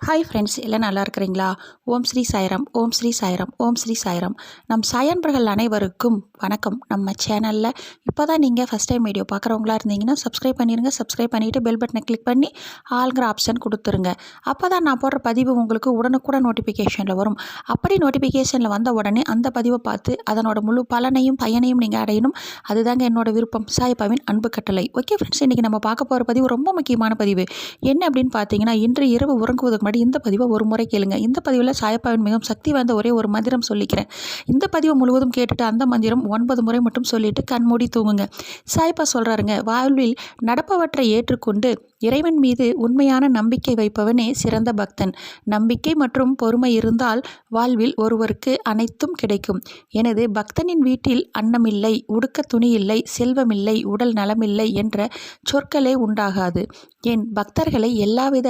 Hi friends, எல்லாம் நல்லா இருக்கிறீங்களா? ஓம் ஸ்ரீ சாய்ராம், ஓம் ஸ்ரீ சாய்ராம், ஓம் ஸ்ரீ சாய்ராம். நம் சாயன்பர்கள் அனைவருக்கும் வணக்கம். நம்ம சேனலில் இப்போ தான் நீங்கள் ஃபஸ்ட் டைம் வீடியோ பார்க்குறவங்களா இருந்தீங்கன்னா சப்ஸ்கிரைப் பண்ணிடுங்க. சப்ஸ்கிரைப் பண்ணிவிட்டு பெல் பட்டனை கிளிக் பண்ணி ஆளுங்கிற ஆப்ஷன் கொடுத்துருங்க. அப்போ தான் நான் போடுற பதிவு உங்களுக்கு உடனுக்குடன் நோட்டிஃபிகேஷனில் வரும். அப்படி நோட்டிஃபிகேஷனில் வந்த உடனே அந்த பதிவை பார்த்து அதனோட முழு பலனையும் பயனையும் நீங்கள் அடையணும். அதுதாங்க என்னோட விருப்பம். சாய்பாவின் அன்பு கட்டளை. ஓகே ஃப்ரெண்ட்ஸ், இன்றைக்கி நம்ம பார்க்க போகிற பதிவு ரொம்ப முக்கியமான பதிவு. என்ன அப்படின்னு பார்த்தீங்கன்னா, இன்று இரவு உறங்குவதற்கு முன்னாடி இந்த பதிவை ஒரு முறை கேளுங்க. இந்த பதிவில் சாயப்பாவின் மிகவும் சக்தி வாய்ந்த ஒரே ஒரு மந்திரம் சொல்லிக்கிறேன். இந்த பதிவை முழுவதும் கேட்டுட்டு அந்த மந்திரம் 9 முறை மட்டும் சொல்லிட்டு கண்மூடி தூங்குங்க. சாயப்பா சொல்றாருங்க, வாழ்வில் நடப்பவற்றை ஏற்றுக்கொண்டு இறைவன் மீது உண்மையான நம்பிக்கை வைப்பவனே சிறந்த பக்தன். நம்பிக்கை மற்றும் பொறுமை இருந்தால் வாழ்வில் ஒருவருக்கு அனைத்தும் கிடைக்கும். எனது பக்தனின் வீட்டில் அன்னமில்லை, உடுக்க துணியில்லை, செல்வமில்லை, உடல் நலமில்லை என்ற சொற்களே உண்டாகாது. என் பக்தர்களை எல்லாவித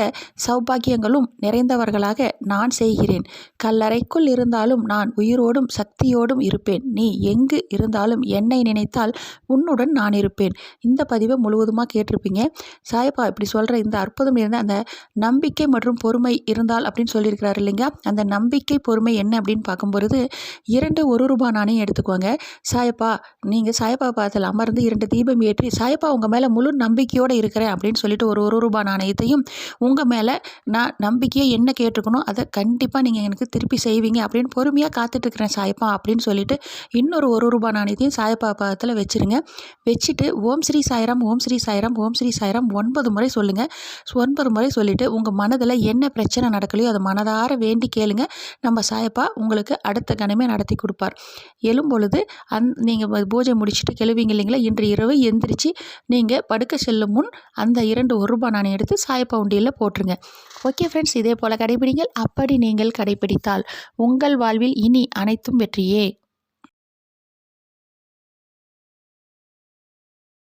சௌபாகியங்களும் நிறைந்தவர்களாக நான் செய்கிறேன். கல்லறைக்குள் இருந்தாலும் நான் உயிரோடும் சக்தியோடும் இருப்பேன். நீ எங்கு இருந்தாலும் என்னை நினைத்தால் உன்னுடன் நான் இருப்பேன். இந்த பதிவை முழுவதுமாக கேட்டிருப்பீங்க. சாயப்பா இப்படி சொல்கிற இந்த அற்புதம் இருந்த அந்த நம்பிக்கை மற்றும் பொறுமை இருந்தால் அப்படின்னு சொல்லியிருக்கிறாரு இல்லைங்க. அந்த நம்பிக்கை பொறுமை என்ன அப்படின்னு பார்க்கும்பொழுது 2 1 ரூபாய் நாணயம் எடுத்துக்கோங்க. சாயப்பா, நீங்கள் சாயப்பா பாதத்தில் அமர்ந்து 2 தீபம் ஏற்றி சாயப்பா உங்கள் மேலே முழு நம்பிக்கையோடு இருக்கிறேன் அப்படின்னு சொல்லிட்டு ஒரு 1 ரூபாய் நாணயத்தையும் உங்கள் மேலே நான் நம்பிக்கையை என்ன கேட்டிருக்கணும் அதை கண்டிப்பாக நீங்கள் எனக்கு திருப்பி செய்வீங்க அப்படின்னு பொறுமையாக காத்துட்ருக்கிறேன் சாயப்பா அப்படின்னு சொல்லிட்டு இன்னொரு 1 ரூபாய் நாணயத்தையும் சாயப்பா பாதத்தில் வச்சுருங்க. வச்சுட்டு ஓம் ஸ்ரீ சாய்ராம், ஓம் ஸ்ரீ சாய்ராம், ஓம் ஸ்ரீ சாய்ராம் 9 முறை சொல்லுங்கள். 9 முறை சொல்லிவிட்டு உங்கள் மனதில் என்ன பிரச்சனை நடக்கலையோ அதை மனதார வேண்டி கேளுங்க. நம்ம சாயப்பா உங்களுக்கு அடுத்த கணமே நடத்தி கொடுப்பார். எழும்பொழுது நீங்கள் பூஜை முடிச்சுட்டு கெழுவீங்க இல்லைங்களா, இன்று இரவு எந்திரிச்சு நீங்கள் படுக்க செல்லும் முன் அந்த 2 1 ரூபாய் நாணயம் எடுத்து சாயப்பா உண்டியலில் போட்டுருங்க. ஓகே ஃப்ரெண்ட்ஸ், இதே போல் கடைபிடிங்கள். அப்படி நீங்கள் கடைபிடித்தால் உங்கள் வாழ்வில் இனி அனைத்தும் வெற்றியே.